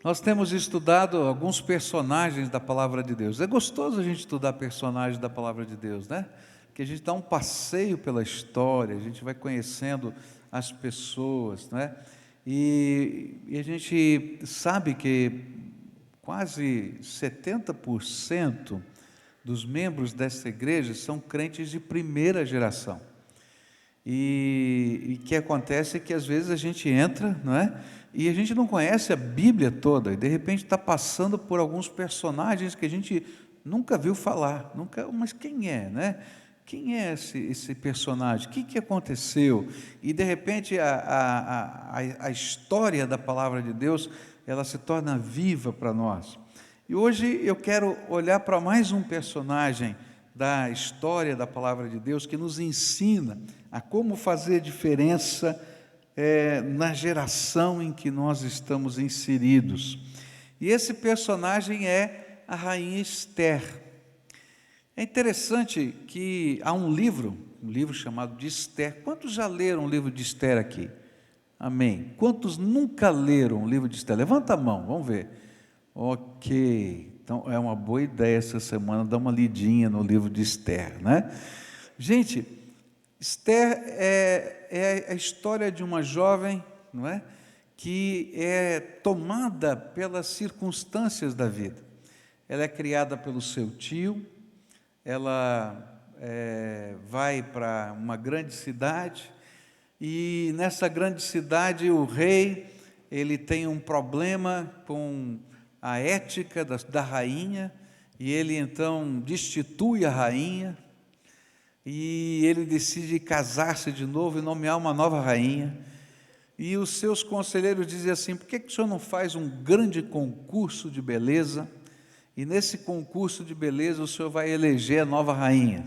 Nós temos estudado alguns personagens da Palavra de Deus. É gostoso a gente estudar personagens da Palavra de Deus, né? Que a gente dá um passeio pela história, a gente vai conhecendo as pessoas, né? E a gente sabe que quase 70% dos membros dessa igreja são crentes de primeira geração. E o que acontece é que às vezes a gente entra, não é? E a gente não conhece a Bíblia toda, e de repente está passando por alguns personagens que a gente nunca viu falar, nunca, mas quem é, né? Quem é esse personagem? O que aconteceu? E de repente a história da palavra de Deus, ela se torna viva para nós. E hoje eu quero olhar para mais um personagem da história da palavra de Deus que nos ensina a como fazer diferença na geração em que nós estamos inseridos. E esse personagem é a rainha Esther. É interessante que há um livro chamado de Esther. Quantos já leram o livro de Esther aqui? Amém. Quantos nunca leram o livro de Esther? Levanta a mão, vamos ver. Ok, então é uma boa ideia essa semana dar uma lidinha no livro de Esther, né? Gente, Esther é a história de uma jovem, não é? Que é tomada pelas circunstâncias da vida. Ela é criada pelo seu tio, ela vai para uma grande cidade, e nessa grande cidade o rei, ele tem um problema com a ética da rainha, e ele então destitui a rainha, e ele decide casar-se de novo e nomear uma nova rainha. E os seus conselheiros dizem assim: por que o senhor não faz um grande concurso de beleza, e nesse concurso de beleza o senhor vai eleger a nova rainha?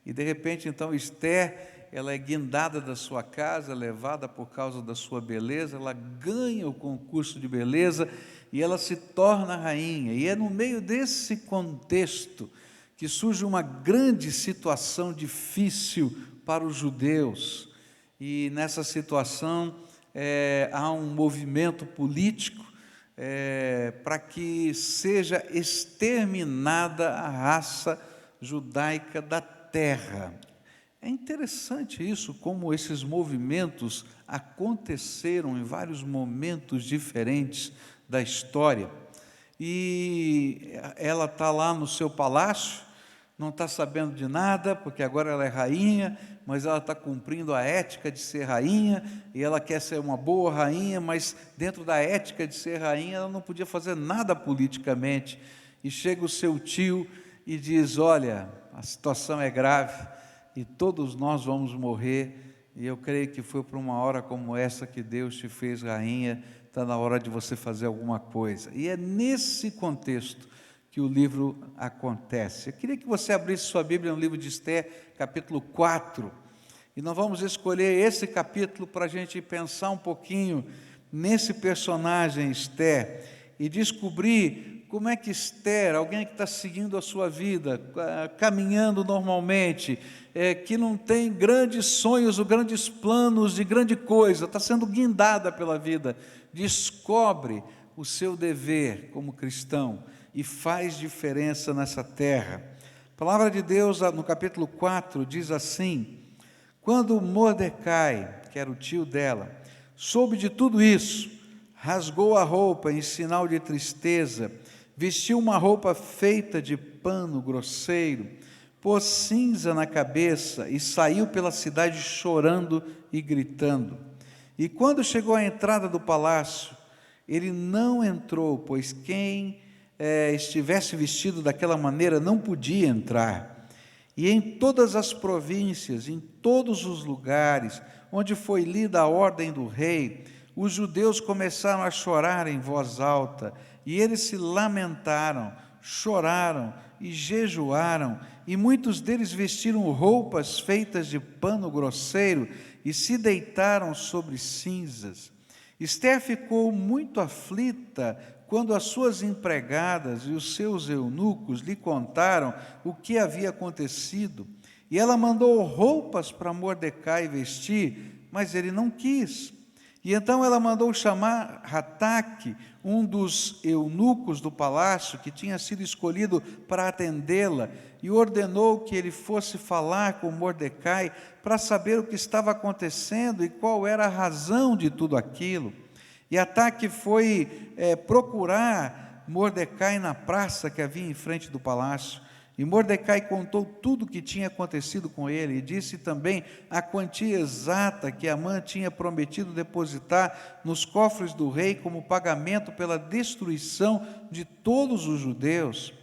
E de repente então Esther, ela é guindada da sua casa, levada por causa da sua beleza, ela ganha o concurso de beleza e ela se torna rainha. E é no meio desse contexto que surge uma grande situação difícil para os judeus. E nessa situação há um movimento político para que seja exterminada a raça judaica da terra. É interessante isso, como esses movimentos aconteceram em vários momentos diferentes da história. E ela está lá no seu palácio, não está sabendo de nada, porque agora ela é rainha, mas ela está cumprindo a ética de ser rainha, e ela quer ser uma boa rainha, mas dentro da ética de ser rainha, ela não podia fazer nada politicamente. E chega o seu tio e diz: olha, a situação é grave, e todos nós vamos morrer, e eu creio que foi por uma hora como essa que Deus te fez rainha, está na hora de você fazer alguma coisa. E é nesse contexto que o livro acontece. Eu queria que você abrisse sua Bíblia no livro de Esther, capítulo 4, e nós vamos escolher esse capítulo para a gente pensar um pouquinho nesse personagem Esther, e descobrir como é que Esther, alguém que está seguindo a sua vida, caminhando normalmente, que não tem grandes sonhos ou grandes planos de grande coisa, está sendo guindada pela vida, descobre o seu dever como cristão e faz diferença nessa terra. A palavra de Deus no capítulo 4 diz assim: quando Mordecai, que era o tio dela, soube de tudo isso, rasgou a roupa em sinal de tristeza, vestiu uma roupa feita de pano grosseiro, pôs cinza na cabeça e saiu pela cidade chorando e gritando. E quando chegou à entrada do palácio, ele não entrou, pois quem estivesse vestido daquela maneira não podia entrar. E em todas as províncias, em todos os lugares onde foi lida a ordem do rei, os judeus começaram a chorar em voz alta, e eles se lamentaram, choraram e jejuaram, e muitos deles vestiram roupas feitas de pano grosseiro e se deitaram sobre cinzas. Esther ficou muito aflita quando as suas empregadas e os seus eunucos lhe contaram o que havia acontecido, e ela mandou roupas para Mordecai vestir, mas ele não quis. E então ela mandou chamar Ataque, um dos eunucos do palácio, que tinha sido escolhido para atendê-la, e ordenou que ele fosse falar com Mordecai para saber o que estava acontecendo e qual era a razão de tudo aquilo. E Ataque foi procurar Mordecai na praça que havia em frente do palácio. E Mordecai contou tudo o que tinha acontecido com ele e disse também a quantia exata que Amã tinha prometido depositar nos cofres do rei como pagamento pela destruição de todos os judeus.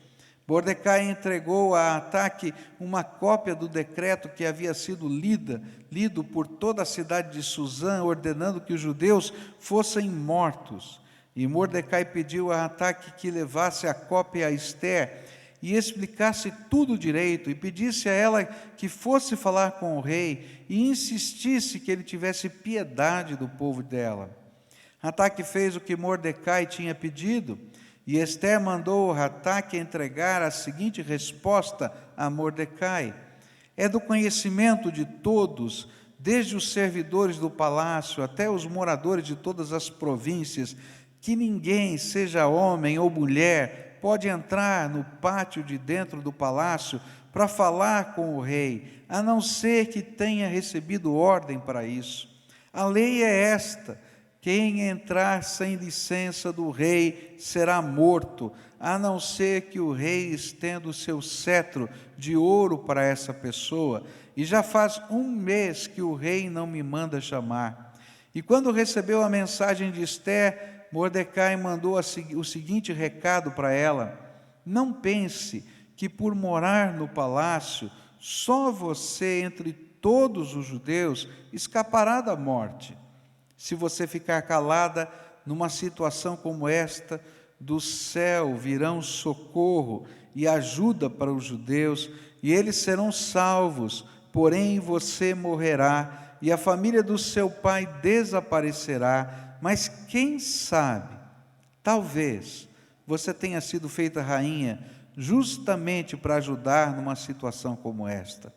Mordecai entregou a Ataque uma cópia do decreto que havia sido lido por toda a cidade de Susã, ordenando que os judeus fossem mortos. E Mordecai pediu a Ataque que levasse a cópia a Ester e explicasse tudo direito, e pedisse a ela que fosse falar com o rei, e insistisse que ele tivesse piedade do povo dela. Ataque fez o que Mordecai tinha pedido, e Ester mandou Ataque entregar a seguinte resposta a Mordecai: é do conhecimento de todos, desde os servidores do palácio até os moradores de todas as províncias, que ninguém, seja homem ou mulher, pode entrar no pátio de dentro do palácio para falar com o rei, a não ser que tenha recebido ordem para isso. A lei é esta: quem entrar sem licença do rei será morto, a não ser que o rei estenda o seu cetro de ouro para essa pessoa. E já faz 1 mês que o rei não me manda chamar. E quando recebeu a mensagem de Ester, Mordecai mandou o seguinte recado para ela: não pense que por morar no palácio, só você entre todos os judeus escapará da morte. Se você ficar calada numa situação como esta, do céu virão socorro e ajuda para os judeus, e eles serão salvos, porém você morrerá, e a família do seu pai desaparecerá. Mas quem sabe, talvez você tenha sido feita rainha justamente para ajudar numa situação como esta.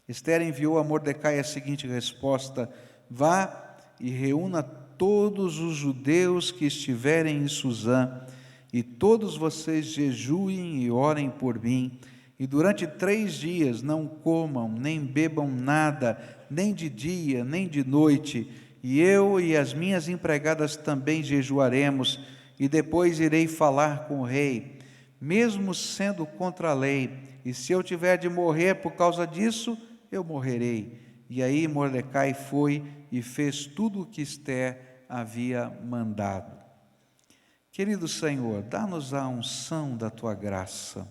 Ester enviou a Mordecai a seguinte resposta: vá e reúna todos os judeus que estiverem em Susã, e todos vocês jejuem e orem por mim, e durante 3 dias não comam, nem bebam nada, nem de dia, nem de noite, e eu e as minhas empregadas também jejuaremos, e depois irei falar com o rei, mesmo sendo contra a lei, e se eu tiver de morrer por causa disso, eu morrerei. E aí Mordecai foi e fez tudo o que Ester havia mandado. Querido Senhor, dá-nos a unção da Tua graça,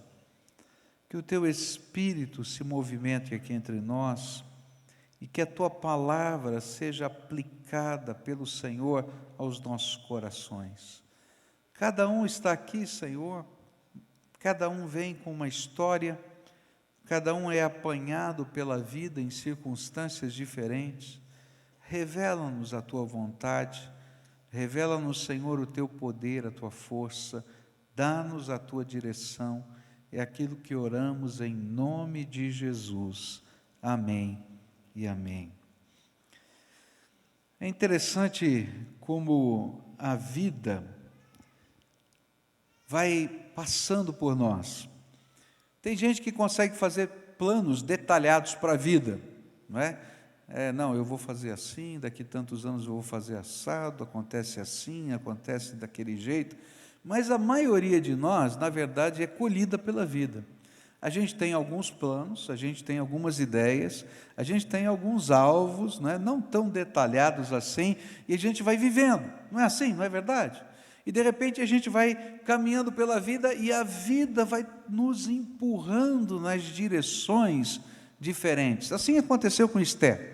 que o Teu Espírito se movimente aqui entre nós, e que a Tua palavra seja aplicada pelo Senhor aos nossos corações. Cada um está aqui, Senhor, cada um vem com uma história, cada um é apanhado pela vida em circunstâncias diferentes. Revela-nos a Tua vontade, revela-nos, Senhor, o Teu poder, a Tua força, dá-nos a Tua direção, é aquilo que oramos em nome de Jesus. Amém e amém. É interessante como a vida vai passando por nós. Tem gente que consegue fazer planos detalhados para a vida, não é? Não, eu vou fazer assim, daqui tantos anos eu vou fazer assado, acontece assim, acontece daquele jeito, mas a maioria de nós, na verdade, é colhida pela vida. A gente tem alguns planos, a gente tem algumas ideias, a gente tem alguns alvos, não tão detalhados assim, e a gente vai vivendo, não é assim, não é verdade? E de repente a gente vai caminhando pela vida e a vida vai nos empurrando nas direções diferentes. Assim aconteceu com Ester.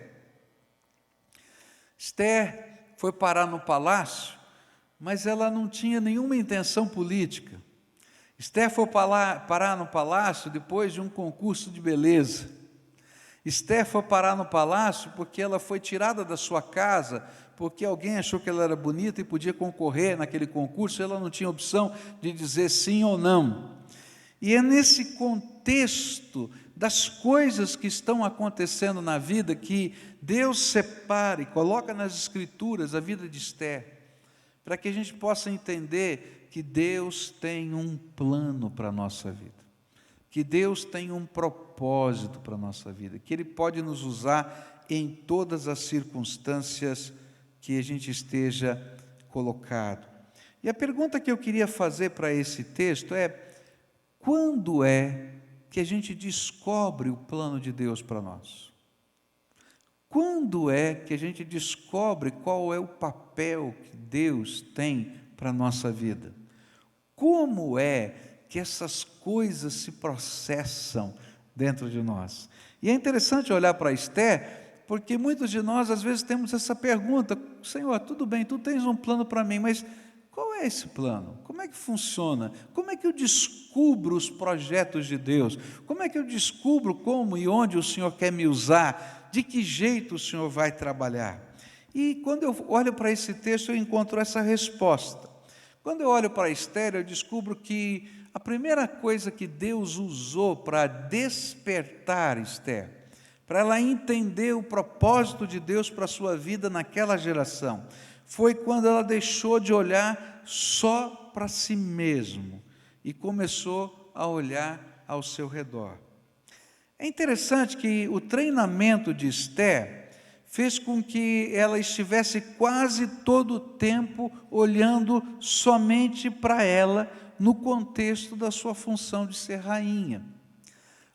Ester foi parar no palácio, mas ela não tinha nenhuma intenção política. Ester foi parar no palácio depois de um concurso de beleza. Ester foi parar no palácio porque ela foi tirada da sua casa, porque alguém achou que ela era bonita e podia concorrer naquele concurso, ela não tinha opção de dizer sim ou não. E é nesse contexto das coisas que estão acontecendo na vida, que Deus separa e coloca nas Escrituras a vida de Esther, para que a gente possa entender que Deus tem um plano para a nossa vida, que Deus tem um propósito para a nossa vida, que Ele pode nos usar em todas as circunstâncias que a gente esteja colocado. E a pergunta que eu queria fazer para esse texto é: quando é que a gente descobre o plano de Deus para nós? Quando é que a gente descobre qual é o papel que Deus tem para a nossa vida? Como é que essas coisas se processam dentro de nós? E é interessante olhar para Esther, porque muitos de nós às vezes temos essa pergunta: Senhor, tudo bem, Tu tens um plano para mim, mas qual é esse plano? Como é que funciona? Como é que eu descubro os projetos de Deus? Como é que eu descubro como e onde o Senhor quer me usar? De que jeito o Senhor vai trabalhar? E quando eu olho para esse texto, eu encontro essa resposta. Quando eu olho para Esther, eu descubro que a primeira coisa que Deus usou para despertar Esther, para ela entender o propósito de Deus para a sua vida naquela geração, foi quando ela deixou de olhar só para si mesmo e começou a olhar ao seu redor. É interessante que o treinamento de Esther fez com que ela estivesse quase todo o tempo olhando somente para ela, no contexto da sua função de ser rainha.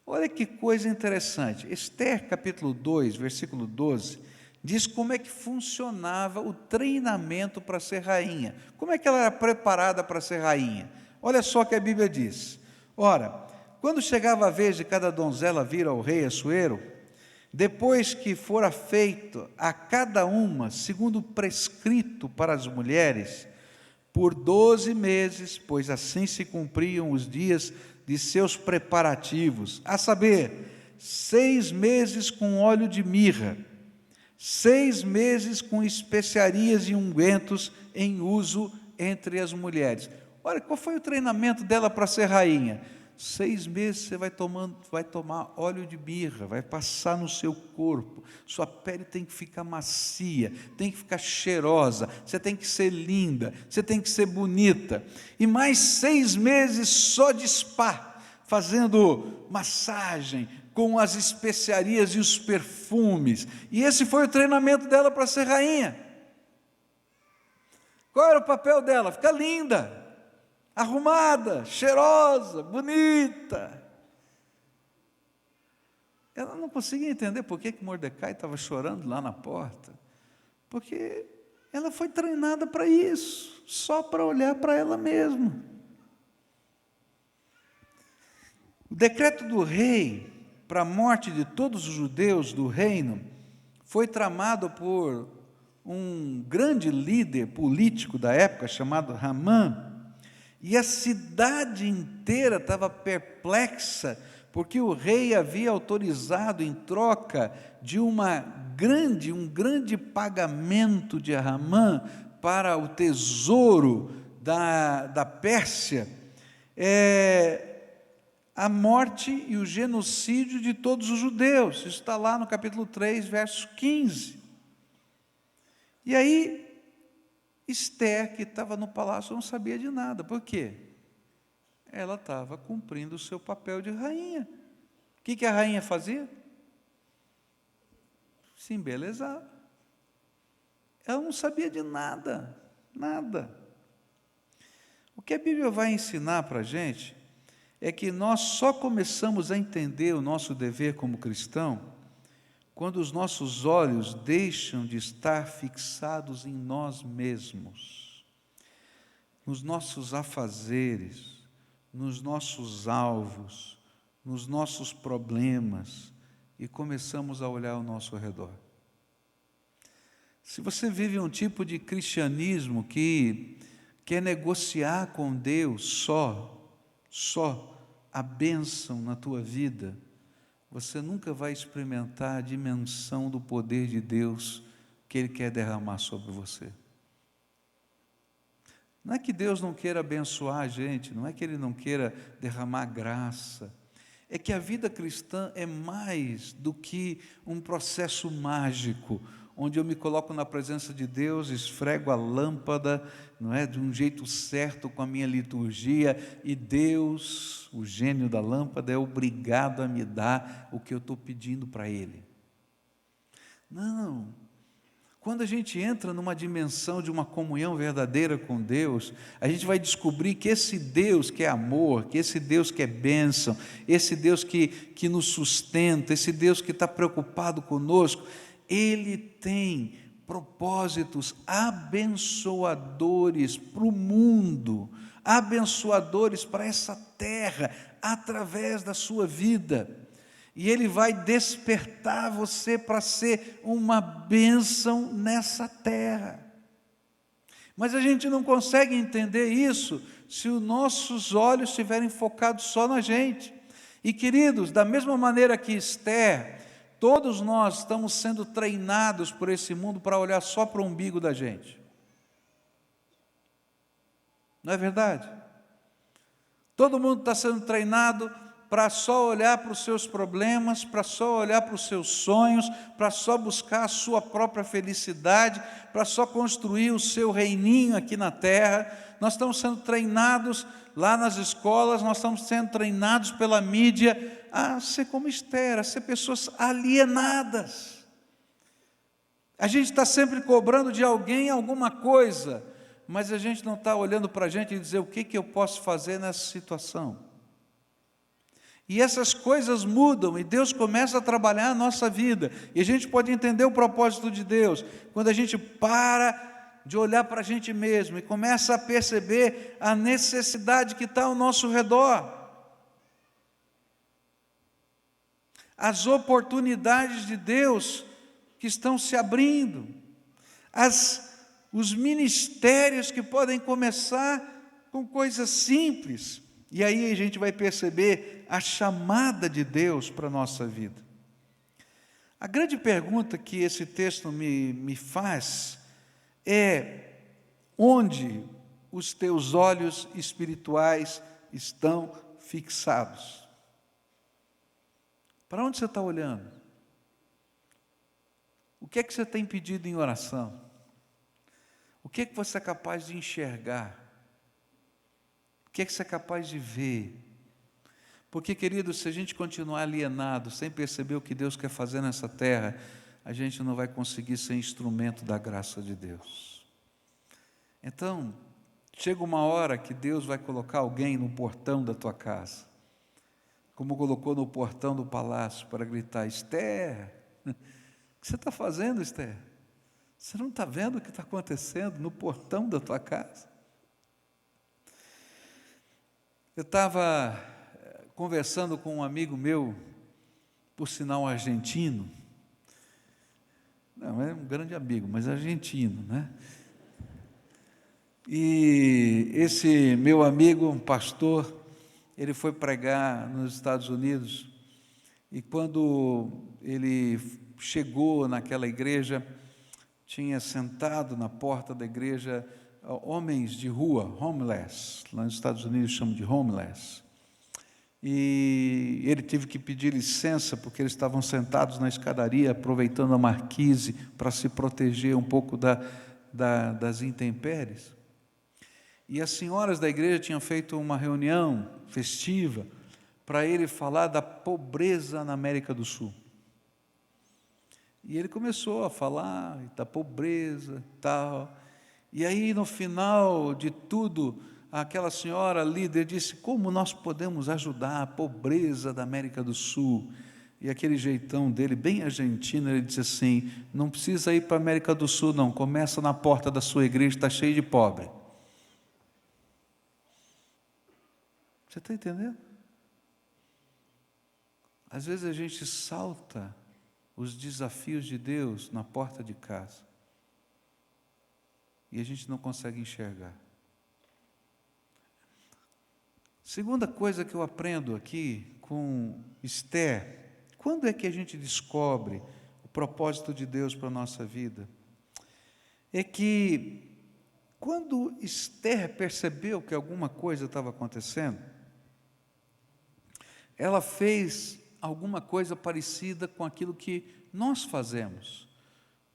Olha que coisa interessante. Esther, capítulo 2, versículo 12, diz como é que funcionava o treinamento para ser rainha. Como é que ela era preparada para ser rainha? Olha só o que a Bíblia diz. Ora, quando chegava a vez de cada donzela vir ao rei Assuero, depois que fora feito a cada uma, segundo prescrito para as mulheres, por 12 meses, pois assim se cumpriam os dias de seus preparativos, a saber, 6 meses com óleo de mirra, 6 meses com especiarias e ungüentos em uso entre as mulheres. Olha, qual foi o treinamento dela para ser rainha? 6 meses você vai tomar óleo de mirra, vai passar no seu corpo, sua pele tem que ficar macia, tem que ficar cheirosa, você tem que ser linda, você tem que ser bonita, e mais 6 meses só de spa, fazendo massagem com as especiarias e os perfumes, e esse foi o treinamento dela para ser rainha. Qual era o papel dela? Ficar linda, arrumada, cheirosa, bonita. Ela não conseguia entender por que Mordecai estava chorando lá na porta, porque ela foi treinada para isso, só para olhar para ela mesma. O decreto do rei para a morte de todos os judeus do reino foi tramado por um grande líder político da época chamado Hamã. E a cidade inteira estava perplexa, porque o rei havia autorizado, em troca de um grande pagamento de Hamã para o tesouro da Pérsia, a morte e o genocídio de todos os judeus. Isso está lá no capítulo 3, verso 15. E aí, Esther, que estava no palácio, não sabia de nada. Por quê? Ela estava cumprindo o seu papel de rainha. O que a rainha fazia? Se embelezava. Ela não sabia de nada, nada. O que a Bíblia vai ensinar para a gente é que nós só começamos a entender o nosso dever como cristão quando os nossos olhos deixam de estar fixados em nós mesmos, nos nossos afazeres, nos nossos alvos, nos nossos problemas, e começamos a olhar ao nosso redor. Se você vive um tipo de cristianismo que quer negociar com Deus só a bênção na tua vida, você nunca vai experimentar a dimensão do poder de Deus que Ele quer derramar sobre você. Não é que Deus não queira abençoar a gente, não é que Ele não queira derramar graça, é que a vida cristã é mais do que um processo mágico, onde eu me coloco na presença de Deus, esfrego a lâmpada, não é, de um jeito certo com a minha liturgia, e Deus, o gênio da lâmpada, é obrigado a me dar o que eu estou pedindo para Ele. Não. Quando a gente entra numa dimensão de uma comunhão verdadeira com Deus, a gente vai descobrir que esse Deus que é amor, que esse Deus que é bênção, esse Deus que nos sustenta, esse Deus que está preocupado conosco, Ele tem propósitos abençoadores para o mundo, abençoadores para essa terra, através da sua vida. E Ele vai despertar você para ser uma bênção nessa terra. Mas a gente não consegue entender isso se os nossos olhos estiverem focados só na gente. E queridos, da mesma maneira que Esther, todos nós estamos sendo treinados por esse mundo para olhar só para o umbigo da gente. Não é verdade? Todo mundo está sendo treinado para só olhar para os seus problemas, para só olhar para os seus sonhos, para só buscar a sua própria felicidade, para só construir o seu reininho aqui na terra. Nós estamos sendo treinados lá nas escolas, nós estamos sendo treinados pela mídia a ser como Esther, a ser pessoas alienadas. A gente está sempre cobrando de alguém alguma coisa, mas a gente não está olhando para a gente e dizer o que eu posso fazer nessa situação. E essas coisas mudam e Deus começa a trabalhar a nossa vida. E a gente pode entender o propósito de Deus quando a gente para de olhar para a gente mesmo e começa a perceber a necessidade que está ao nosso redor. As oportunidades de Deus que estão se abrindo. Os ministérios que podem começar com coisas simples. E aí a gente vai perceber a chamada de Deus para a nossa vida. A grande pergunta que esse texto me faz é: onde os teus olhos espirituais estão fixados? Para onde você está olhando? O que é que você tem pedido em oração? O que é que você é capaz de enxergar? O que é que você é capaz de ver? Porque, querido, se a gente continuar alienado, sem perceber o que Deus quer fazer nessa terra, a gente não vai conseguir ser instrumento da graça de Deus. Então, chega uma hora que Deus vai colocar alguém no portão da tua casa, como colocou no portão do palácio, para gritar: Esther, o que você está fazendo, Esther? Você não está vendo o que está acontecendo no portão da tua casa? Eu estava conversando com um amigo meu, por sinal argentino, não é um grande amigo, mas argentino, né? E esse meu amigo, um pastor, ele foi pregar nos Estados Unidos, e quando ele chegou naquela igreja, tinha sentado na porta da igreja homens de rua, homeless, lá nos Estados Unidos chamam de homeless, e ele teve que pedir licença, porque eles estavam sentados na escadaria, aproveitando a marquise, para se proteger um pouco das intempéries, e as senhoras da igreja tinham feito uma reunião festiva, para ele falar da pobreza na América do Sul, e ele começou a falar da pobreza e tal. E aí, no final de tudo, aquela senhora líder disse: como nós podemos ajudar a pobreza da América do Sul? E aquele jeitão dele, bem argentino, ele disse assim: não precisa ir para a América do Sul não, começa na porta da sua igreja, está cheio de pobre. Você está entendendo? Às vezes a gente salta os desafios de Deus na porta de casa, e a gente não consegue enxergar. Segunda coisa que eu aprendo aqui com Esther: quando é que a gente descobre o propósito de Deus para a nossa vida? É que quando Esther percebeu que alguma coisa estava acontecendo, ela fez alguma coisa parecida com aquilo que nós fazemos,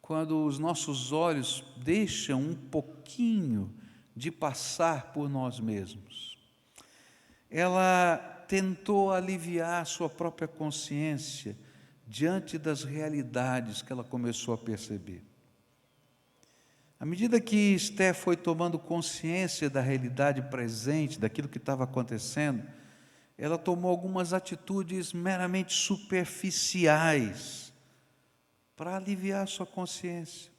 quando os nossos olhos deixam um pouquinho de passar por nós mesmos. Ela tentou aliviar sua própria consciência diante das realidades que ela começou a perceber. À medida que Esther foi tomando consciência da realidade presente, daquilo que estava acontecendo, ela tomou algumas atitudes meramente superficiais para aliviar sua consciência.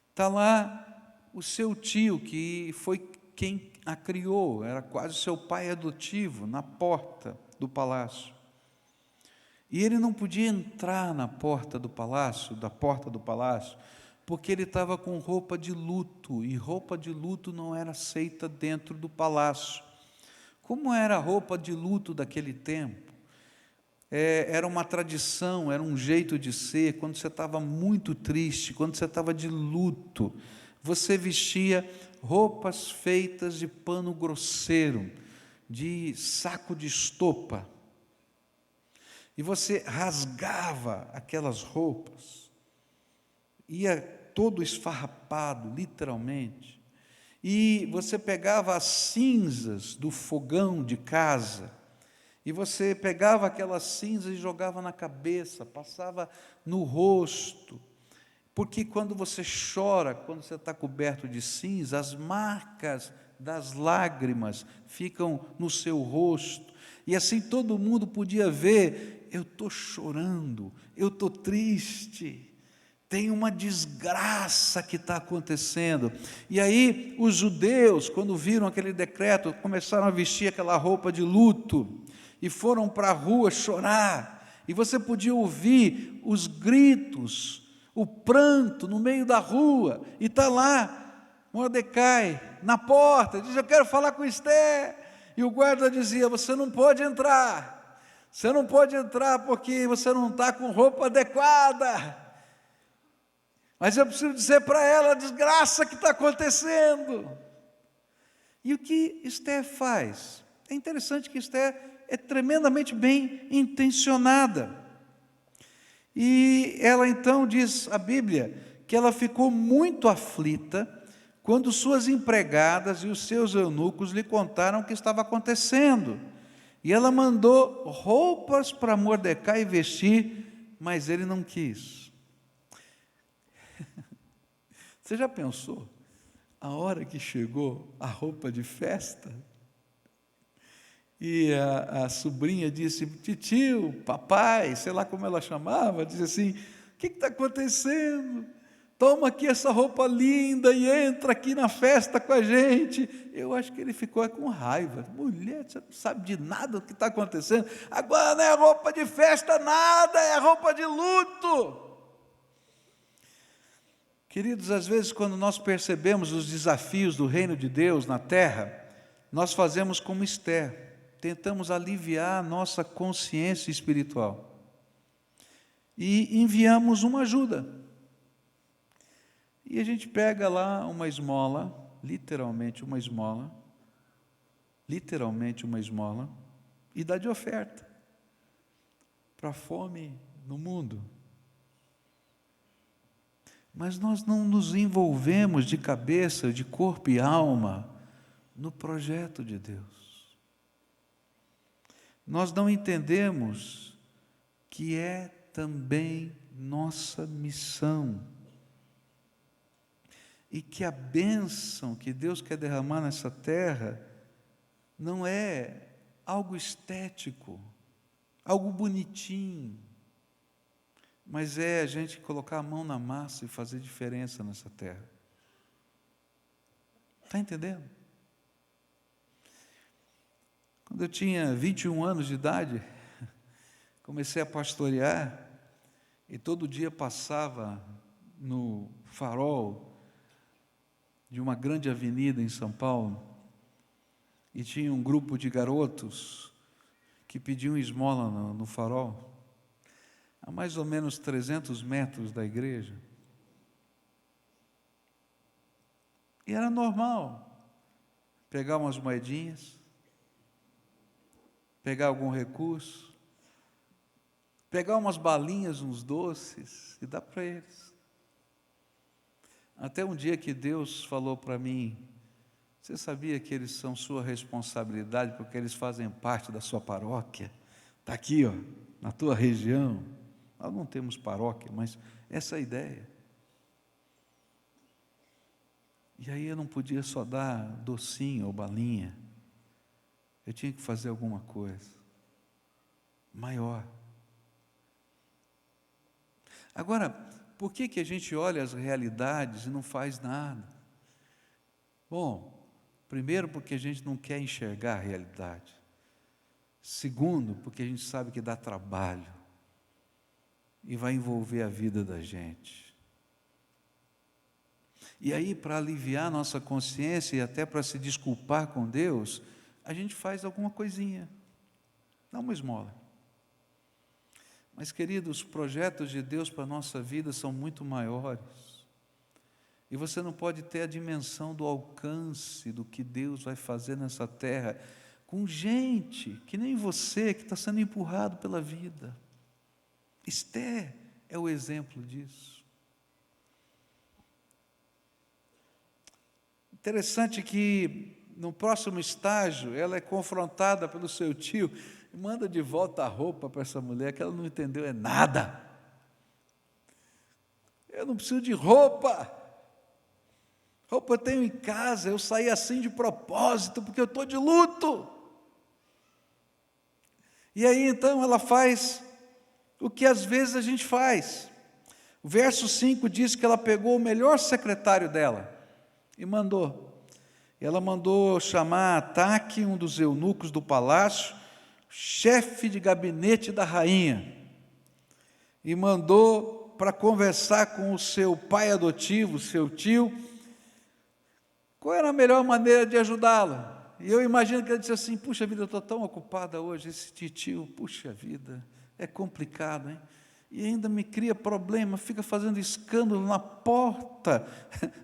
Está lá o seu tio, que foi quem a criou, era quase seu pai adotivo, na porta do palácio. E ele não podia entrar na porta do palácio, porque ele estava com roupa de luto, e roupa de luto não era aceita dentro do palácio. Como era a roupa de luto daquele tempo? Era uma tradição, era um jeito de ser. Quando você estava muito triste, quando você estava de luto, você vestia roupas feitas de pano grosseiro, de saco de estopa, e você rasgava aquelas roupas, ia todo esfarrapado, literalmente, e você pegava as cinzas do fogão de casa, e você pegava aquelas cinzas e jogava na cabeça, passava no rosto, porque quando você chora, quando você está coberto de cinza, as marcas das lágrimas ficam no seu rosto, e assim todo mundo podia ver: eu estou chorando, eu estou triste, tem uma desgraça que está acontecendo. E aí os judeus, quando viram aquele decreto, começaram a vestir aquela roupa de luto, e foram para a rua chorar, e você podia ouvir os gritos, o pranto no meio da rua, e está lá Mordecai na porta, diz: eu quero falar com Esther, e o guarda dizia: você não pode entrar porque você não está com roupa adequada, mas eu preciso dizer para ela a desgraça que está acontecendo. E o que Esther faz? É interessante que Esther é tremendamente bem intencionada, e ela então diz a Bíblia que ela ficou muito aflita quando suas empregadas e os seus eunucos lhe contaram o que estava acontecendo, e ela mandou roupas para Mordecai vestir, mas ele não quis. Você já pensou a hora que chegou a roupa de festa? E a sobrinha disse: titio, papai, sei lá como ela chamava, disse assim: o que está acontecendo? Toma aqui essa roupa linda e entra aqui na festa com a gente. Eu acho que ele ficou com raiva. Mulher, você não sabe de nada do que está acontecendo. Agora não é roupa de festa nada, é roupa de luto. Queridos, às vezes quando nós percebemos os desafios do reino de Deus na terra, nós fazemos como Esther, tentamos aliviar a nossa consciência espiritual e enviamos uma ajuda. E a gente pega lá uma esmola, literalmente uma esmola, e dá de oferta para a fome no mundo. Mas nós não nos envolvemos de cabeça, de corpo e alma no projeto de Deus. Nós não entendemos que é também nossa missão, e que a bênção que Deus quer derramar nessa terra não é algo estético, algo bonitinho, mas é a gente colocar a mão na massa e fazer diferença nessa terra. Está entendendo? Quando eu tinha 21 anos de idade, comecei a pastorear, e todo dia passava no farol de uma grande avenida em São Paulo, e tinha um grupo de garotos que pediam esmola no farol, a mais ou menos 300 metros da igreja. E era normal pegar umas moedinhas, pegar algum recurso, pegar umas balinhas, uns doces e dar para eles. Até um dia que Deus falou para mim: você sabia que eles são sua responsabilidade porque eles fazem parte da sua paróquia? Está aqui, ó, na tua região. Nós não temos paróquia, mas essa é a ideia. E aí eu não podia só dar docinho ou balinha. Eu tinha que fazer alguma coisa maior. Agora, por que a gente olha as realidades e não faz nada? Bom, primeiro porque a gente não quer enxergar a realidade. Segundo, porque a gente sabe que dá trabalho e vai envolver a vida da gente. E aí, para aliviar nossa consciência e até para se desculpar com Deus, a gente faz alguma coisinha, dá uma esmola. Mas, queridos, os projetos de Deus para a nossa vida são muito maiores. E você não pode ter a dimensão do alcance do que Deus vai fazer nessa terra, com gente que nem você, que está sendo empurrado pela vida. Esther é o exemplo disso. Interessante que no próximo estágio ela é confrontada pelo seu tio e manda de volta a roupa para essa mulher, que ela não entendeu nada. Eu não preciso de roupa. Roupa eu tenho em casa, eu saí assim de propósito, porque eu estou de luto. E aí então ela faz o que às vezes a gente faz. O verso 5 diz que ela pegou o melhor secretário dela e mandou. Ela mandou chamar Ataque, um dos eunucos do palácio, chefe de gabinete da rainha, e mandou para conversar com o seu pai adotivo, seu tio, qual era a melhor maneira de ajudá-la. E eu imagino que ela disse assim: puxa vida, eu estou tão ocupada hoje, esse tio, puxa vida, é complicado, hein? E ainda me cria problema, fica fazendo escândalo na porta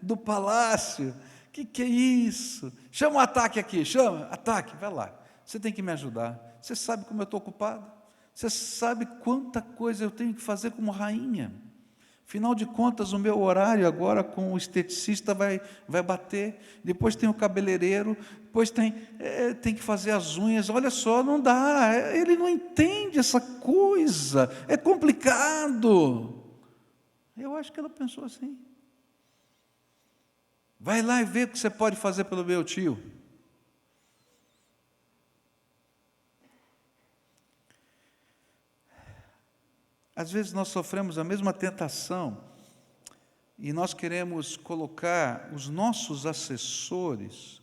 do palácio. Que é isso? Chama o Ataque aqui, chama, Ataque, vai lá. Você tem que me ajudar. Você sabe como eu estou ocupado? Você sabe quanta coisa eu tenho que fazer como rainha? Afinal de contas, o meu horário agora com o esteticista vai bater. Depois tem o cabeleireiro, depois tem que fazer as unhas. Olha só, não dá. Ele não entende essa coisa. É complicado. Eu acho que ela pensou assim. Vai lá e vê o que você pode fazer pelo meu tio. Às vezes nós sofremos a mesma tentação e nós queremos colocar os nossos assessores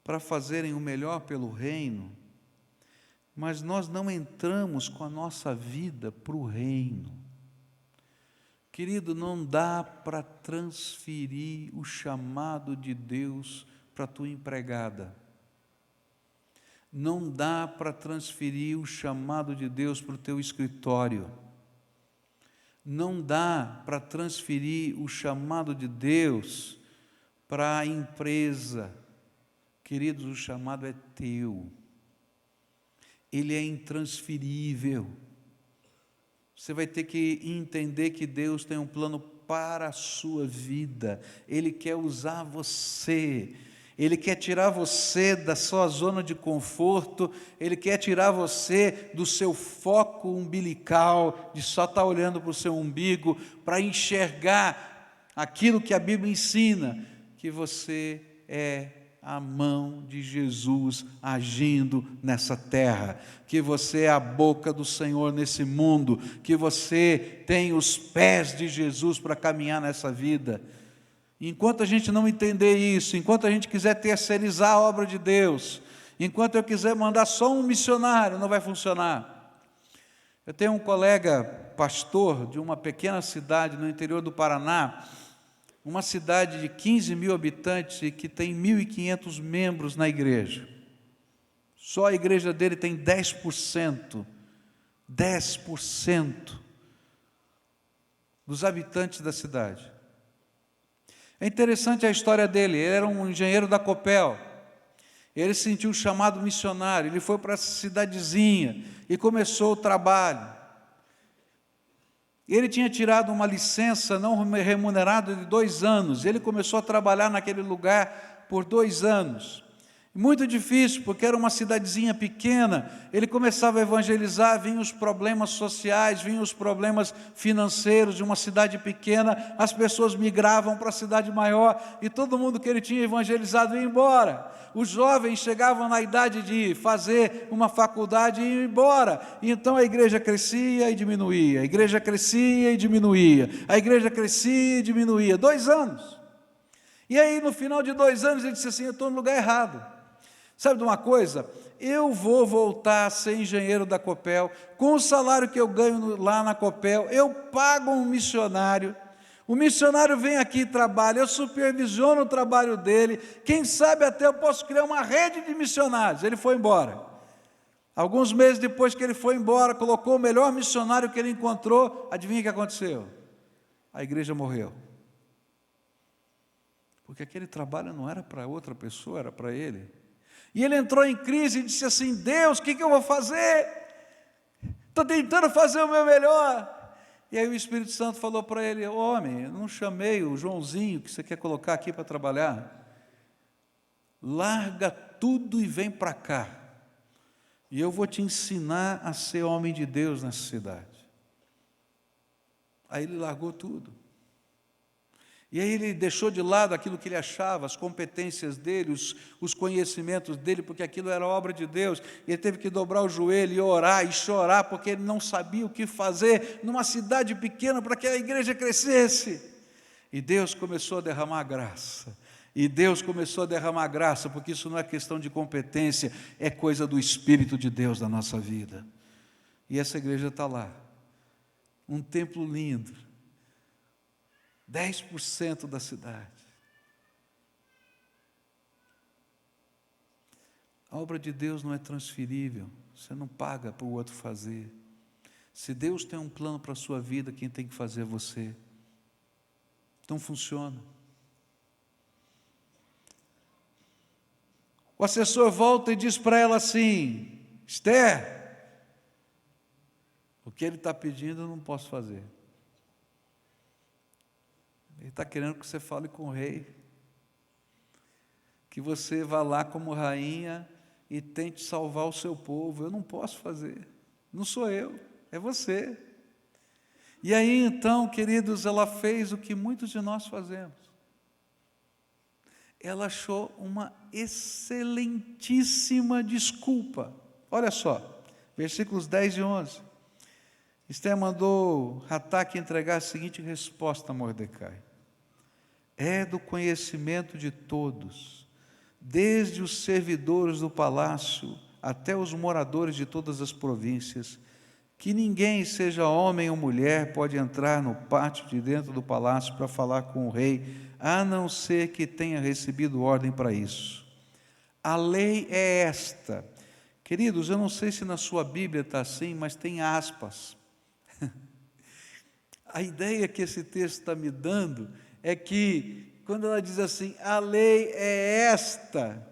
para fazerem o melhor pelo reino, mas nós não entramos com a nossa vida para o reino. Querido, não dá para transferir o chamado de Deus para a tua empregada. Não dá para transferir o chamado de Deus para o teu escritório. Não dá para transferir o chamado de Deus para a empresa. Queridos, o chamado é teu. Ele é intransferível. Você vai ter que entender que Deus tem um plano para a sua vida. Ele quer usar você. Ele quer tirar você da sua zona de conforto. Ele quer tirar você do seu foco umbilical, de só estar olhando para o seu umbigo, para enxergar aquilo que a Bíblia ensina, que você é a mão de Jesus agindo nessa terra, que você é a boca do Senhor nesse mundo, que você tem os pés de Jesus para caminhar nessa vida. Enquanto a gente não entender isso, enquanto a gente quiser terceirizar a obra de Deus, enquanto eu quiser mandar só um missionário, não vai funcionar. Eu tenho um colega pastor de uma pequena cidade no interior do Paraná, uma cidade de 15 mil habitantes e que tem 1.500 membros na igreja. Só a igreja dele tem 10% dos habitantes da cidade. É interessante a história dele. Ele era um engenheiro da Copel. Ele sentiu o chamado missionário, ele foi para essa cidadezinha e começou o trabalho. Ele tinha tirado uma licença não remunerada de 2 anos, ele começou a trabalhar naquele lugar por 2 anos. Muito difícil, porque era uma cidadezinha pequena, ele começava a evangelizar, vinham os problemas sociais, vinham os problemas financeiros de uma cidade pequena, as pessoas migravam para a cidade maior, e todo mundo que ele tinha evangelizado ia embora. Os jovens chegavam na idade de fazer uma faculdade e iam embora, e então a igreja crescia e diminuía, a igreja crescia e diminuía, a igreja crescia e diminuía, 2 anos. E aí no final de 2 anos ele disse assim, eu estou no lugar errado. Sabe de uma coisa? Eu vou voltar a ser engenheiro da Copel, com o salário que eu ganho lá na Copel, eu pago um missionário, o missionário vem aqui e trabalha, eu supervisiono o trabalho dele, quem sabe até eu posso criar uma rede de missionários. Ele foi embora. Alguns meses depois que ele foi embora, colocou o melhor missionário que ele encontrou, adivinha o que aconteceu? A igreja morreu. Porque aquele trabalho não era para outra pessoa, era para ele. E ele entrou em crise e disse assim, Deus, o que eu vou fazer? Estou tentando fazer o meu melhor. E aí o Espírito Santo falou para ele, homem, eu não chamei o Joãozinho que você quer colocar aqui para trabalhar? Larga tudo e vem para cá. E eu vou te ensinar a ser homem de Deus nessa cidade. Aí ele largou tudo. E aí ele deixou de lado aquilo que ele achava, as competências dele, os conhecimentos dele, porque aquilo era obra de Deus. E ele teve que dobrar o joelho e orar e chorar, porque ele não sabia o que fazer numa cidade pequena para que a igreja crescesse. E Deus começou a derramar graça. E Deus começou a derramar graça, porque isso não é questão de competência, é coisa do Espírito de Deus na nossa vida. E essa igreja está lá. Um templo lindo. 10% da cidade. A obra de Deus não é transferível, você não paga para o outro fazer. Se Deus tem um plano para a sua vida, quem tem que fazer é você. Então funciona. O assessor volta e diz para ela assim, Esther, o que ele está pedindo eu não posso fazer. Ele está querendo que você fale com o rei, que você vá lá como rainha e tente salvar o seu povo. Eu não posso fazer, não sou eu, é você. E aí então, queridos, ela fez o que muitos de nós fazemos. Ela achou uma excelentíssima desculpa. Olha só, versículos 10 e 11. Esther mandou Hataque entregar a seguinte resposta a Mordecai. É do conhecimento de todos, desde os servidores do palácio até os moradores de todas as províncias, que ninguém, seja homem ou mulher, pode entrar no pátio de dentro do palácio para falar com o rei, a não ser que tenha recebido ordem para isso. A lei é esta. Queridos, eu não sei se na sua Bíblia está assim, mas tem aspas. A ideia que esse texto está me dando é que, quando ela diz assim, a lei é esta,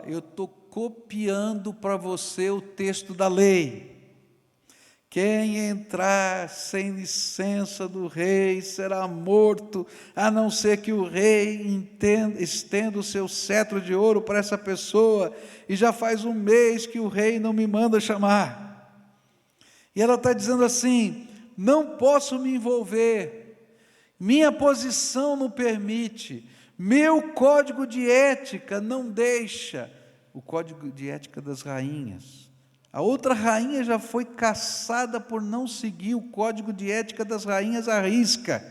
eu estou copiando para você o texto da lei. Quem entrar sem licença do rei será morto, a não ser que o rei estenda o seu cetro de ouro para essa pessoa, e já faz 1 mês que o rei não me manda chamar. E ela está dizendo assim, não posso me envolver, minha posição não permite, meu código de ética não deixa, o código de ética das rainhas. A outra rainha já foi caçada por não seguir o código de ética das rainhas à risca.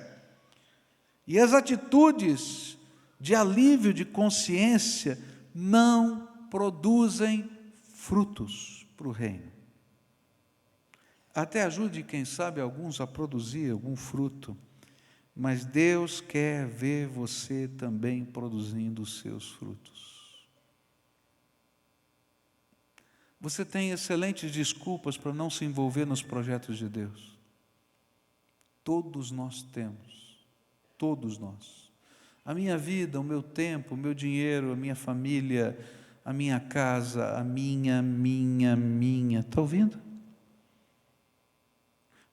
E as atitudes de alívio de consciência não produzem frutos para o reino. Até ajude, quem sabe, alguns a produzir algum fruto, mas Deus quer ver você também produzindo os seus frutos. Você tem excelentes desculpas para não se envolver nos projetos de Deus. Todos nós temos, todos nós. a minha vida, o meu tempo, o meu dinheiro, a minha família, a minha casa, a minha, está ouvindo?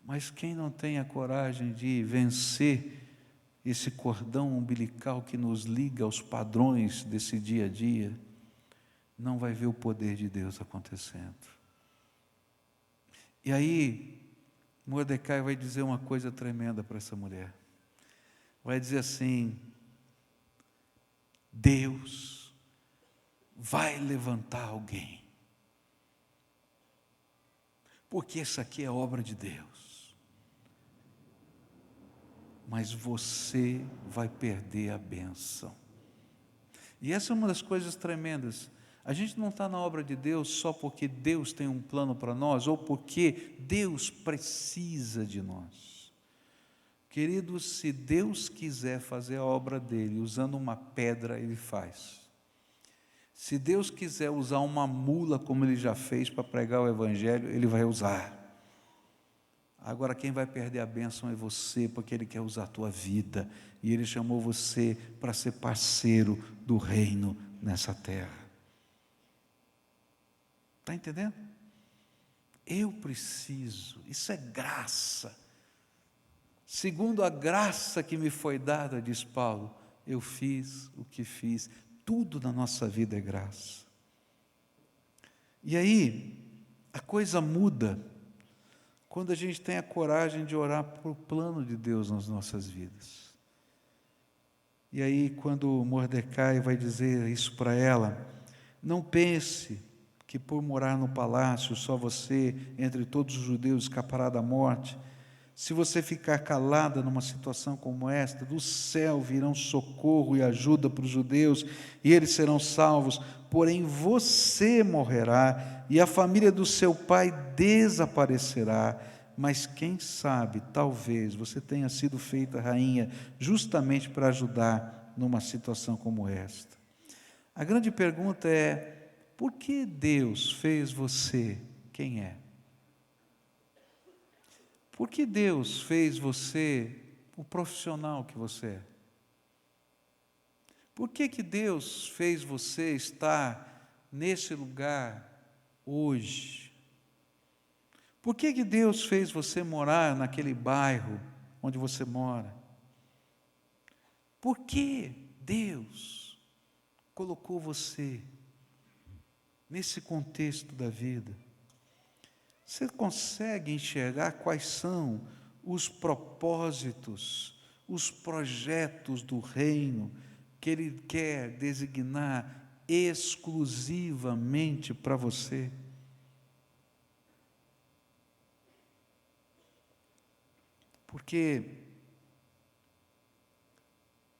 Mas quem não tem a coragem de vencer esse cordão umbilical que nos liga aos padrões desse dia a dia, não vai ver o poder de Deus acontecendo. E aí, Mordecai vai dizer uma coisa tremenda para essa mulher. Vai dizer assim: Deus vai levantar alguém, porque isso aqui é obra de Deus, mas você vai perder a bênção. E essa é uma das coisas tremendas. A gente não está na obra de Deus só porque Deus tem um plano para nós, ou porque Deus precisa de nós. Queridos, se Deus quiser fazer a obra dele usando uma pedra, Ele faz. Se Deus quiser usar uma mula, como Ele já fez para pregar o Evangelho, Ele vai usar. Agora quem vai perder a bênção é você, porque Ele quer usar a tua vida, e Ele chamou você para ser parceiro do reino nessa terra. Está entendendo? Eu preciso, isso é graça. Segundo a graça que me foi dada, diz Paulo, eu fiz o que fiz. Tudo na nossa vida é graça. E aí, a coisa muda quando a gente tem a coragem de orar para o plano de Deus nas nossas vidas. E aí, quando Mordecai vai dizer isso para ela, não pense que por morar no palácio, só você, entre todos os judeus, escapará da morte. Se você ficar calada numa situação como esta, do céu virão socorro e ajuda para os judeus, e eles serão salvos, porém você morrerá, e a família do seu pai desaparecerá. Mas quem sabe, talvez você tenha sido feita rainha justamente para ajudar numa situação como esta. A grande pergunta é: por que Deus fez você quem é? Por que Deus fez você o profissional que você é? Por que Deus fez você estar nesse lugar hoje? Por que Deus fez você morar naquele bairro onde você mora? Por que Deus colocou você nesse contexto da vida? Você consegue enxergar quais são os propósitos, os projetos do reino que Ele quer designar exclusivamente para você? Porque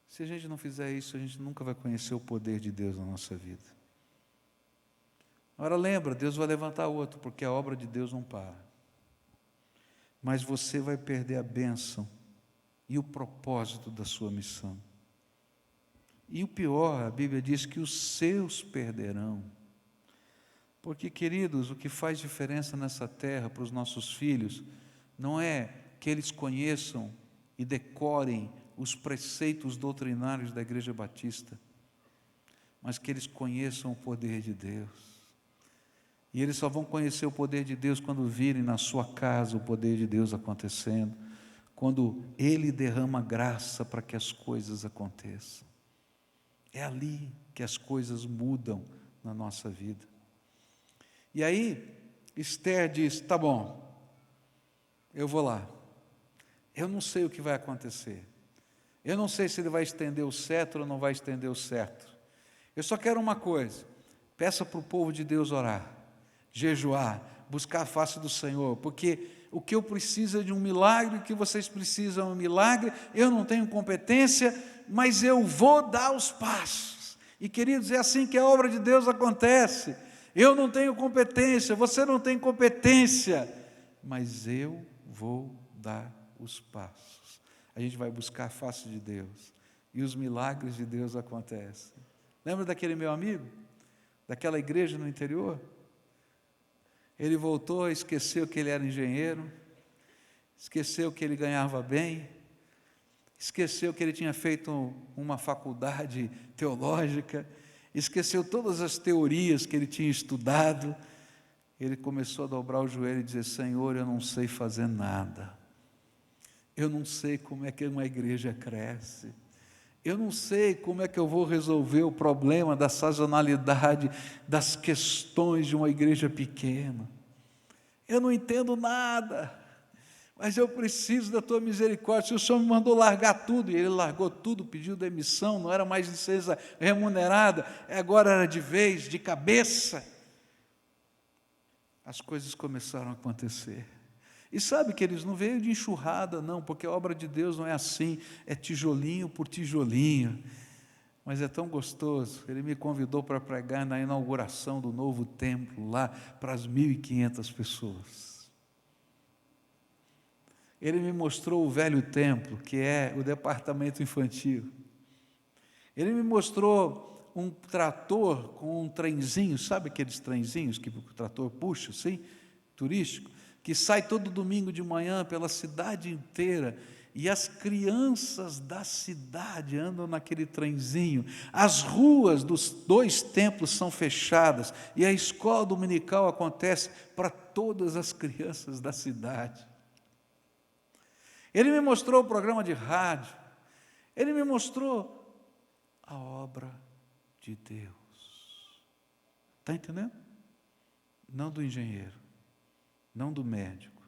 se a gente não fizer isso, a gente nunca vai conhecer o poder de Deus na nossa vida. Agora lembra, Deus vai levantar outro, porque a obra de Deus não para. Mas você vai perder a bênção e o propósito da sua missão. E o pior, a Bíblia diz que os seus perderão. Porque, queridos, o que faz diferença nessa terra para os nossos filhos não é que eles conheçam e decorem os preceitos doutrinários da Igreja Batista, mas que eles conheçam o poder de Deus. E eles só vão conhecer o poder de Deus quando virem na sua casa o poder de Deus acontecendo, quando Ele derrama graça para que as coisas aconteçam. É ali que as coisas mudam na nossa vida. E aí, Esther diz: tá bom, eu vou lá. Eu não sei o que vai acontecer. Eu não sei se ele vai estender o cetro ou não vai estender o cetro. Eu só quero uma coisa: peça para o povo de Deus orar, jejuar, buscar a face do Senhor, porque o que eu preciso é de um milagre, o que vocês precisam é um milagre. Eu não tenho competência, mas eu vou dar os passos. E, queridos, é assim que a obra de Deus acontece. Eu não tenho competência, você não tem competência, mas eu vou dar os passos. A gente vai buscar a face de Deus, e os milagres de Deus acontecem. Lembra daquele meu amigo? Daquela igreja no interior? Ele voltou, esqueceu que ele era engenheiro, esqueceu que ele ganhava bem, esqueceu que ele tinha feito uma faculdade teológica, esqueceu todas as teorias que ele tinha estudado. Ele começou a dobrar o joelho e dizer: Senhor, eu não sei fazer nada, eu não sei como é que uma igreja cresce, eu não sei como é que eu vou resolver o problema da sazonalidade das questões de uma igreja pequena, eu não entendo nada, mas eu preciso da tua misericórdia. Se o Senhor me mandou largar tudo, e ele largou tudo, pediu demissão, não era mais licença remunerada, agora era de vez, de cabeça. As coisas começaram a acontecer. E sabe que eles não veio de enxurrada, não, porque a obra de Deus não é assim, é tijolinho por tijolinho. Mas é tão gostoso. Ele me convidou para pregar na inauguração do novo templo, lá para as 1.500 pessoas. Ele me mostrou o velho templo, que é o departamento infantil. Ele me mostrou um trator com um trenzinho, sabe aqueles trenzinhos que o trator puxa, assim, turístico, que sai todo domingo de manhã pela cidade inteira, e as crianças da cidade andam naquele trenzinho, as ruas dos 2 templos são fechadas, e a escola dominical acontece para todas as crianças da cidade. Ele me mostrou o programa de rádio, ele me mostrou a obra de Deus. Está entendendo? Não do engenheiro, não do médico,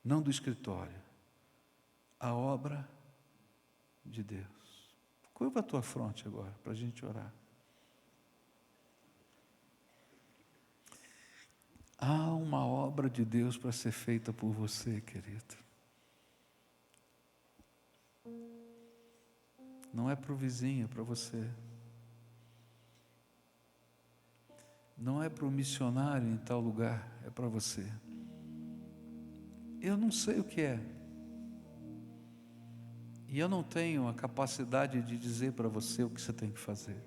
não do escritório, a obra de Deus. Curva a tua fronte agora, para a gente orar. Há uma obra de Deus para ser feita por você, querido. Não é para o vizinho, é para você. Não é para o missionário em tal lugar, é para você. Eu não sei o que é. E eu não tenho a capacidade de dizer para você o que você tem que fazer.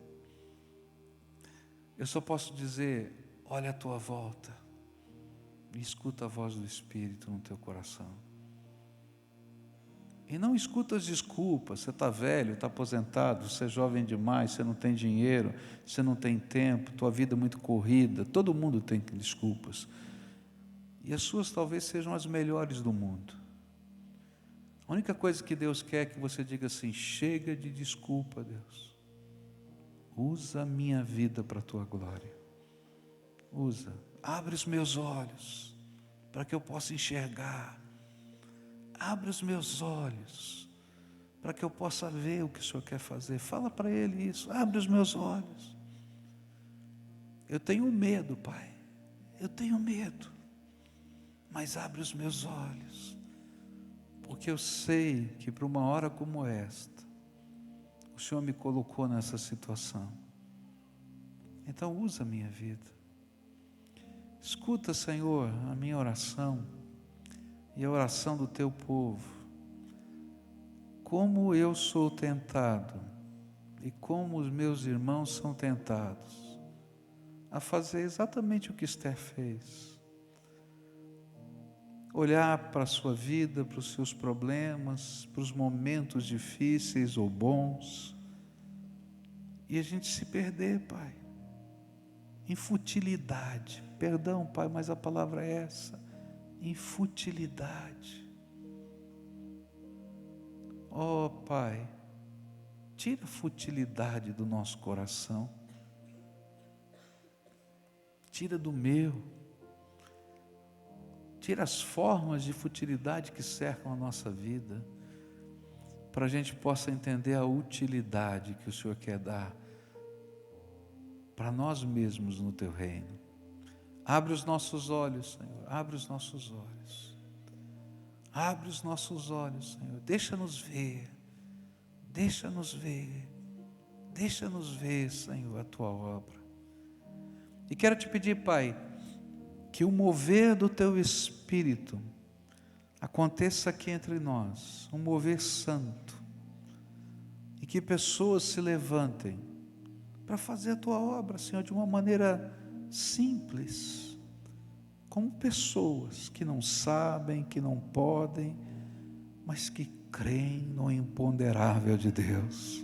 Eu só posso dizer: olha à tua volta e escuta a voz do Espírito no teu coração. E não escuta as desculpas. Você está velho, está aposentado, você é jovem demais, você não tem dinheiro, você não tem tempo, tua vida é muito corrida. Todo mundo tem desculpas. E as suas talvez sejam as melhores do mundo. A única coisa que Deus quer é que você diga assim: chega de desculpa, Deus. Usa a minha vida para a tua glória. Usa. Abre os meus olhos para que eu possa enxergar. Abre os meus olhos para que eu possa ver o que o Senhor quer fazer. Fala para Ele isso. Abre os meus olhos. Eu tenho medo, Pai. Eu tenho medo. Mas abre os meus olhos. Porque eu sei que para uma hora como esta, o Senhor me colocou nessa situação. Então usa a minha vida. Escuta, Senhor, a minha oração e a oração do teu povo. Como eu sou tentado e como os meus irmãos são tentados a fazer exatamente o que Esther fez. Olhar para a sua vida, para os seus problemas, para os momentos difíceis ou bons, e a gente se perder, Pai, em futilidade. Perdão, Pai, mas a palavra é essa, em futilidade. Oh, Pai, tira a futilidade do nosso coração, tira do meu, tira as formas de futilidade que cercam a nossa vida, para a gente possa entender a utilidade que o Senhor quer dar para nós mesmos no teu reino. Abre os nossos olhos, Senhor, abre os nossos olhos. Abre os nossos olhos, Senhor, deixa-nos ver, deixa-nos ver, deixa-nos ver, Senhor, a tua obra. E quero te pedir, Pai, que o mover do teu Espírito aconteça aqui entre nós, um mover santo, e que pessoas se levantem para fazer a tua obra, Senhor, de uma maneira simples, como pessoas que não sabem, que não podem, mas que creem no imponderável de Deus.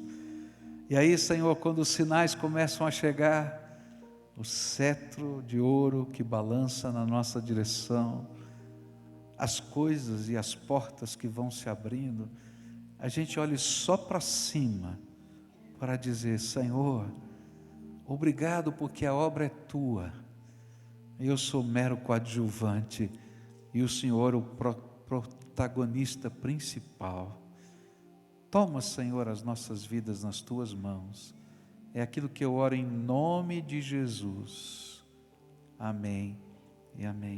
E aí, Senhor, quando os sinais começam a chegar, o cetro de ouro que balança na nossa direção, as coisas e as portas que vão se abrindo, a gente olha só para cima, para dizer: Senhor, obrigado porque a obra é tua, eu sou mero coadjuvante, e o Senhor o protagonista principal. Toma, Senhor, as nossas vidas nas tuas mãos. É aquilo que eu oro em nome de Jesus. Amém e amém.